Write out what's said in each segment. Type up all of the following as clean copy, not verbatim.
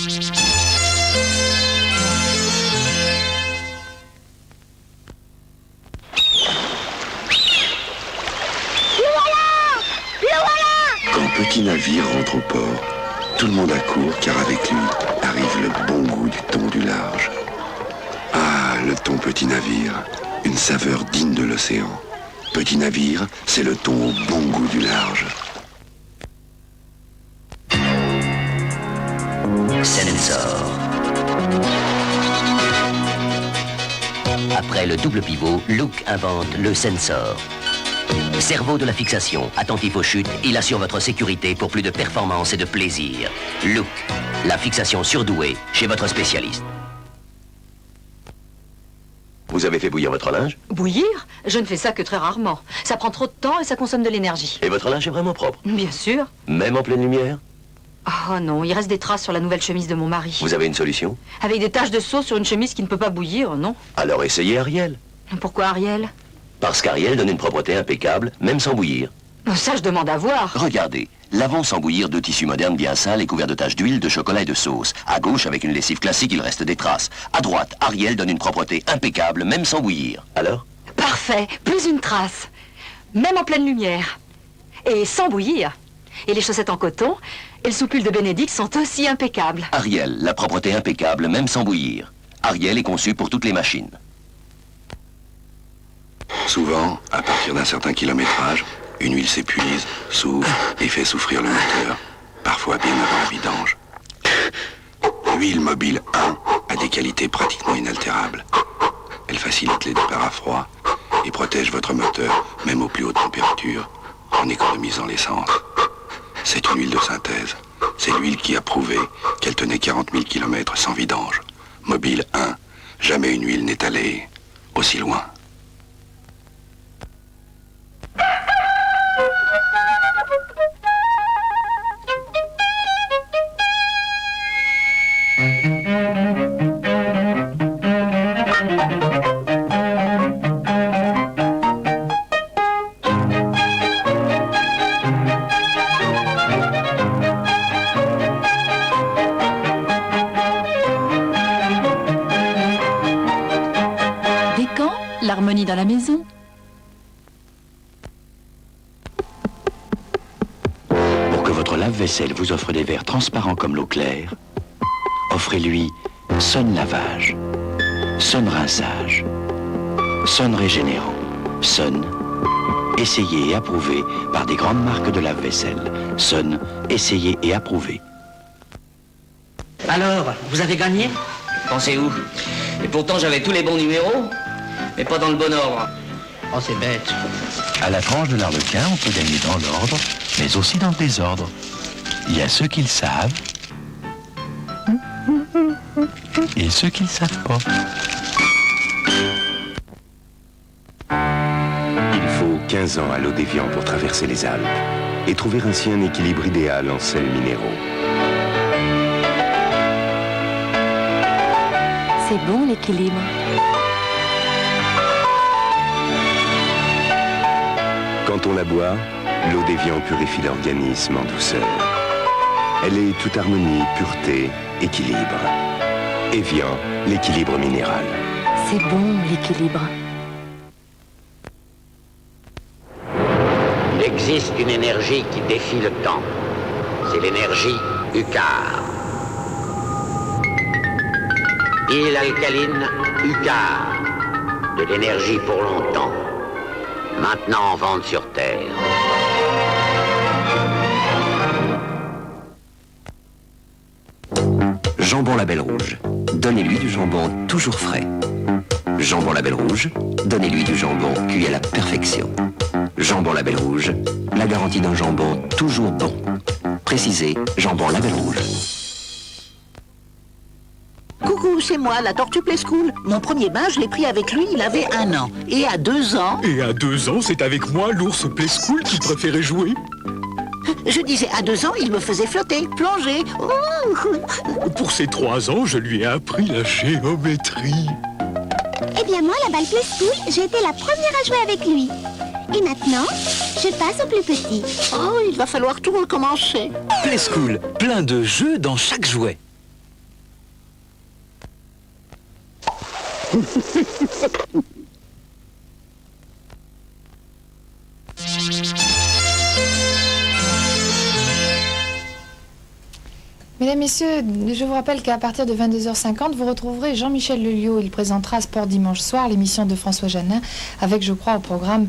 Quand Petit Navire rentre au port, tout le monde accourt car avec lui arrive le bon goût du thon du large. Ah, le thon Petit Navire, une saveur digne de l'océan. Petit Navire, c'est le thon au bon goût du large. Sensor. Après le double pivot, Look invente le Sensor. Cerveau de la fixation, attentif aux chutes, il assure votre sécurité pour plus de performance et de plaisir. Look, la fixation surdouée chez votre spécialiste. Vous avez fait bouillir votre linge? Bouillir? Je ne fais ça que très rarement. Ça prend trop de temps et ça consomme de l'énergie. Et votre linge est vraiment propre? Bien sûr. Même en pleine lumière? Oh non, il reste des traces sur la nouvelle chemise de mon mari. Vous avez une solution? Avec des taches de sauce sur une chemise qui ne peut pas bouillir, non? Alors essayez Ariel. Pourquoi Ariel? Parce qu'Ariel donne une propreté impeccable, même sans bouillir. Ça, je demande à voir. Regardez, lavons sans bouillir deux tissus modernes bien sales et couverts de taches d'huile, de chocolat et de sauce. À gauche, avec une lessive classique, il reste des traces. À droite, Ariel donne une propreté impeccable, même sans bouillir. Alors? Parfait, plus une trace. Même en pleine lumière. Et sans bouillir. Et les chaussettes en coton et le soupule de Bénédicte sont aussi impeccables. Ariel, la propreté impeccable, même sans bouillir. Ariel est conçu pour toutes les machines. Souvent, à partir d'un certain kilométrage, une huile s'épuise, s'ouvre et fait souffrir le moteur, parfois bien avant la vidange. L'huile Mobile 1 a des qualités pratiquement inaltérables. Elle facilite les départs à froid et protège votre moteur, même aux plus hautes températures, en économisant l'essence. C'est une huile de synthèse. C'est l'huile qui a prouvé qu'elle tenait 40 000 km sans vidange. Mobile 1, jamais une huile n'est allée aussi loin. L'harmonie dans la maison. Pour que votre lave-vaisselle vous offre des verres transparents comme l'eau claire, offrez-lui Sun Lavage, Sun Rinçage, Sun Régénérant, Sun, essayé et approuvé par des grandes marques de lave-vaisselle. Sun, essayé et approuvé. Alors, vous avez gagné? Pensez où? Et pourtant j'avais tous les bons numéros, mais pas dans le bon ordre. Oh, c'est bête. À la tranche de l'Arlequin, on peut gagner dans l'ordre, mais aussi dans le désordre. Il y a ceux qui le savent et ceux qui ne le savent pas. Il faut 15 ans à l'eau déviant pour traverser les Alpes et trouver ainsi un équilibre idéal en sels minéraux. C'est bon l'équilibre. Quand on la boit, l'eau d'Évian purifie l'organisme en douceur. Elle est toute harmonie, pureté, équilibre. Évian, l'équilibre minéral. C'est bon l'équilibre. Il existe une énergie qui défie le temps. C'est l'énergie Ucar. Île alcaline Ucar. De l'énergie pour longtemps. Maintenant en vente sur Terre. Jambon Label Rouge. Donnez-lui du jambon toujours frais. Jambon Label Rouge. Donnez-lui du jambon cuit à la perfection. Jambon Label Rouge. La garantie d'un jambon toujours bon. Précisez, jambon Label Rouge. Coucou, c'est moi, la Tortue Play School. Mon premier bain, je l'ai pris avec lui, il avait 1 an. Et à 2 ans... Et à 2 ans, c'est avec moi, l'ours Play School, qui préférait jouer. Je disais, à 2 ans, il me faisait flotter, plonger. Pour ses 3 ans, je lui ai appris la géométrie. Eh bien moi, la balle Play School, j'ai été la première à jouer avec lui. Et maintenant, je passe au plus petit. Oh, il va falloir tout recommencer. Play School, plein de jeux dans chaque jouet. Mesdames, Messieurs, je vous rappelle qu'à partir de 22h50, vous retrouverez Jean-Michel Lelio. Il présentera Sport Dimanche Soir, l'émission de François Janin, avec, je crois, au programme,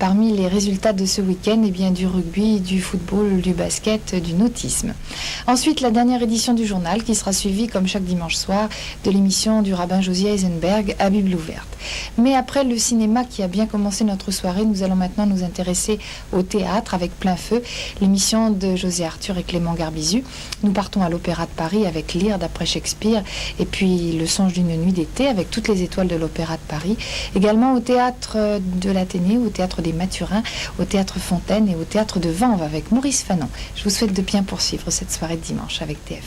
parmi les résultats de ce week-end, eh bien, du rugby, du football, du basket, du nautisme. Ensuite, la dernière édition du journal, qui sera suivie, comme chaque dimanche soir, de l'émission du rabbin Josie Eisenberg à Bible ouverte. Mais après le cinéma qui a bien commencé notre soirée, nous allons maintenant nous intéresser au théâtre avec Plein Feu, l'émission de José Arthur et Clément Garbizu. Nous partons à l'Opéra de Paris avec Lear d'après Shakespeare et puis Le Songe d'une nuit d'été avec toutes les étoiles de l'Opéra de Paris. Également au théâtre de l'Athénée, au théâtre des Mathurins, au théâtre Fontaine et au théâtre de Vanves avec Maurice Fanon. Je vous souhaite de bien poursuivre cette soirée de dimanche avec TF1.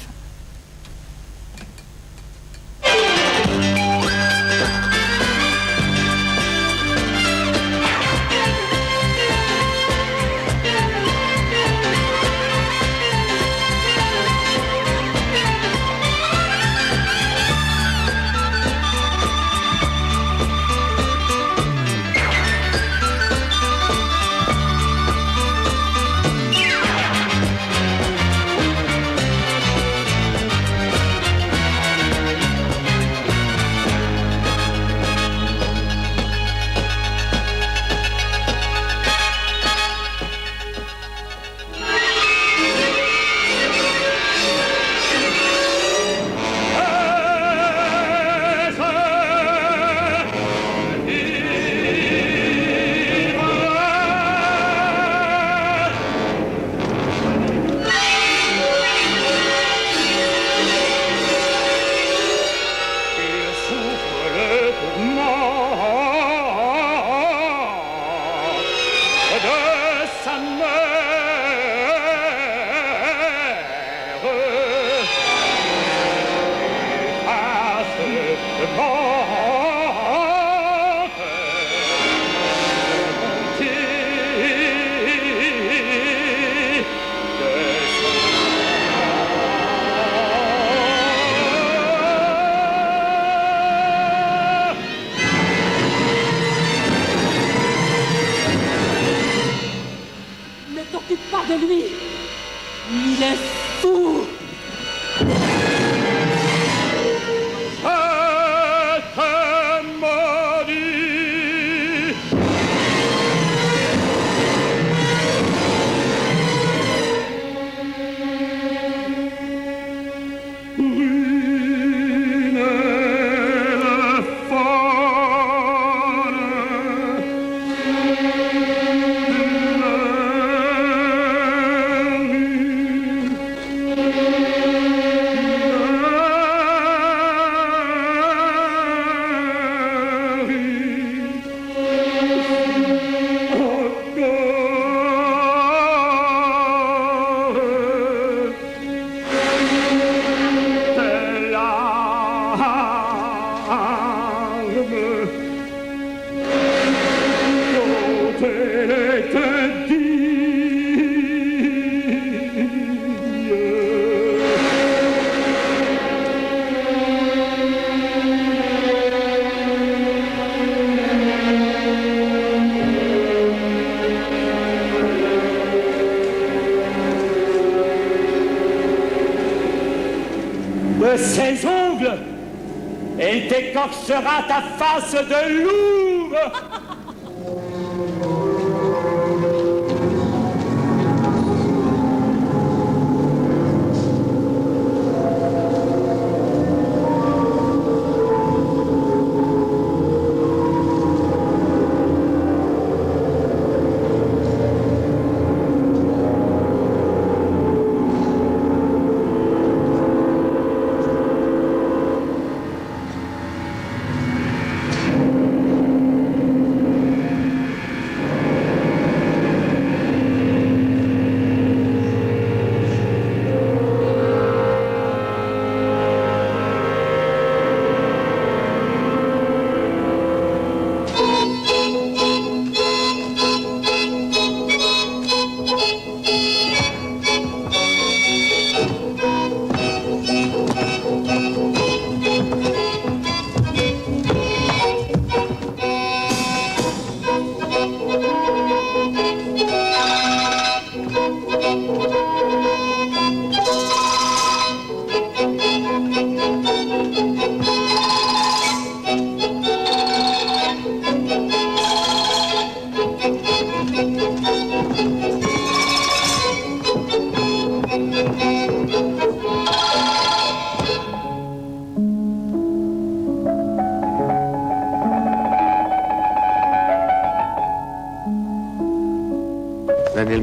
Ses ongles et t'écorchera ta face de louve.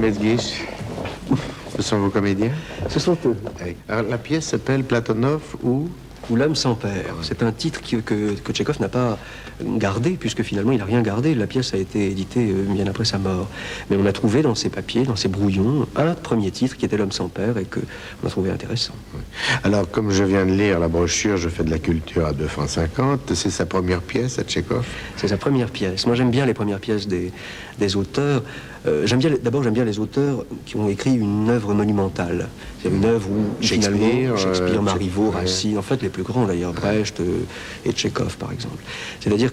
Medguich, ce sont vos comédiens? Ce sont eux. Alors, la pièce s'appelle Platonov ou L'homme sans père. C'est un titre que Tchekhov n'a pas gardé, puisque finalement il n'a rien gardé. La pièce a été éditée bien après sa mort. Mais on a trouvé dans ses papiers, dans ses brouillons, un premier titre qui était L'homme sans père et qu'on a trouvé intéressant. Alors, comme je viens de lire la brochure, je fais de la culture à 2 francs 50. C'est sa première pièce à Tchekhov? C'est sa première pièce. Moi, j'aime bien les premières pièces des auteurs. D'abord, j'aime bien les auteurs qui ont écrit une œuvre monumentale. C'est une œuvre où, finalement, Shakespeare, Marivaux, Racine, en fait, les plus grands, d'ailleurs, Brecht et Tchekhov, par exemple. C'est-à-dire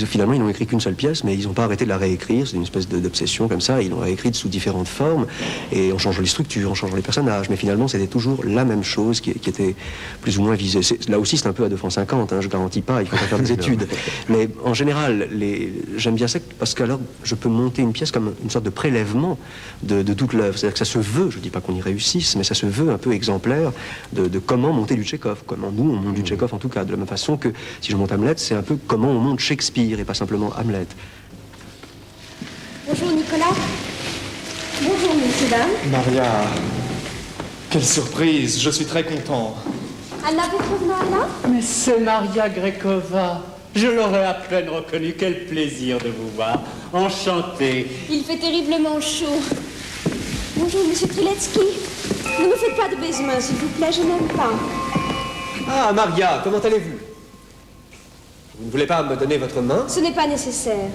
finalement, ils n'ont écrit qu'une seule pièce, mais ils n'ont pas arrêté de la réécrire. C'est une espèce d'obsession comme ça. Ils l'ont réécrite sous différentes formes, et en changeant les structures, en changeant les personnages. Mais finalement, c'était toujours la même chose qui était plus ou moins visée. Là aussi, c'est un peu à 2 francs 50, hein, je ne garantis pas, il faut pas faire des études. Mais en général, j'aime bien ça parce qu'alors, je peux monter une pièce comme une sorte de prélèvement de toute l'œuvre. C'est-à-dire que ça se veut, je ne dis pas qu'on y réussisse, mais ça se veut un peu exemplaire de comment monter du Tchekhov, comment nous on monte du Tchekhov en tout cas, de la même façon que si je monte Hamlet, c'est un peu comment on monte Shakespeare et pas simplement Hamlet. Bonjour Nicolas. Bonjour messieurs, dames. Maria, quelle surprise, je suis très content. Anna Petrovna est là? Mais c'est Maria Grekova. Je l'aurais à peine reconnu. Quel plaisir de vous voir. Enchanté. Il fait terriblement chaud. Bonjour, monsieur Triletsky. Ne me faites pas de baise-mains, s'il vous plaît, je n'aime pas. Ah, Maria, comment allez-vous? Vous ne voulez pas me donner votre main? Ce n'est pas nécessaire.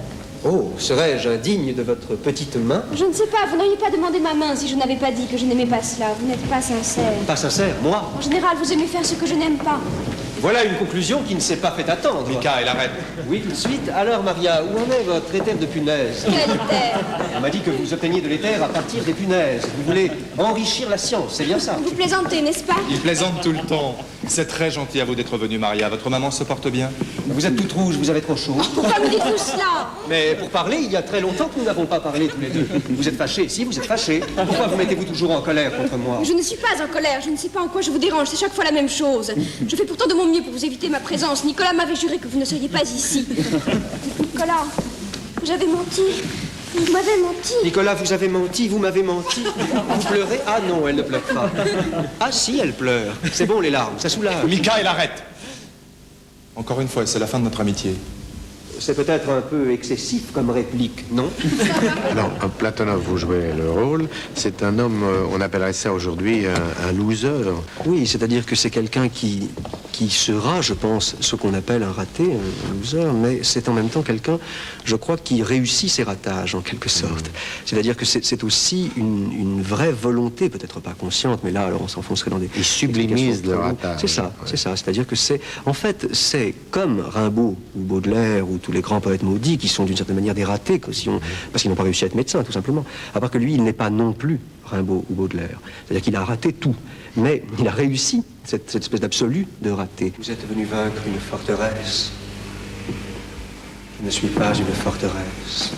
Oh, serais-je indigne de votre petite main? Je ne sais pas, vous n'auriez pas demandé ma main si je n'avais pas dit que je n'aimais pas cela. Vous n'êtes pas sincère. Pas sincère, moi? En général, vous aimez faire ce que je n'aime pas. Voilà une conclusion qui ne s'est pas fait attendre. Michael, arrête. Oui, tout de suite. Alors, Maria, où en est votre éther de punaise? Quel éther? On m'a dit que vous obteniez de l'éther à partir des punaises. Vous voulez enrichir la science, c'est bien ça? Vous plaisantez, n'est-ce pas? Il plaisante tout le temps. C'est très gentil à vous d'être venu, Maria. Votre maman se porte bien? Vous êtes toute rouge, vous avez trop chaud. Pourquoi me dites-vous cela? Mais pour parler, il y a très longtemps que nous n'avons pas parlé tous les deux. Vous êtes fâchés, si, vous êtes fâchés. Pourquoi vous mettez-vous toujours en colère contre moi? Je ne suis pas en colère, je ne sais pas en quoi je vous dérange, c'est chaque fois la même chose. Je fais pourtant de mon mieux pour vous éviter ma présence. Nicolas m'avait juré que vous ne seriez pas ici. Nicolas, j'avais menti. Vous m'avez menti. Nicolas, vous avez menti, vous m'avez menti. Vous pleurez? Ah non, elle ne pleure pas. Ah si, elle pleure. C'est bon, les larmes, ça soulage. Michael, arrête. Encore une fois, c'est la fin de notre amitié. C'est peut-être un peu excessif comme réplique, non? Non, Platonov, vous jouez le rôle. C'est un homme, on appellerait ça aujourd'hui un loser. Oui, c'est-à-dire que c'est quelqu'un qui sera, je pense, ce qu'on appelle un raté, un loser, mais c'est en même temps quelqu'un, je crois, qui réussit ses ratages, en quelque sorte. C'est-à-dire que c'est aussi une vraie volonté, peut-être pas consciente, mais là, alors on s'enfoncerait dans des... Il sublimise le ratage. C'est ça, c'est ça. C'est-à-dire que en fait, c'est comme Rimbaud ou Baudelaire ou tous les grands poètes maudits qui sont d'une certaine manière des ratés, parce qu'ils n'ont pas réussi à être médecins, tout simplement. À part que lui, il n'est pas non plus Rimbaud ou Baudelaire. C'est-à-dire qu'il a raté tout. Mais il a réussi cette espèce d'absolu de raté. Vous êtes venu vaincre une forteresse. Je ne suis pas une forteresse.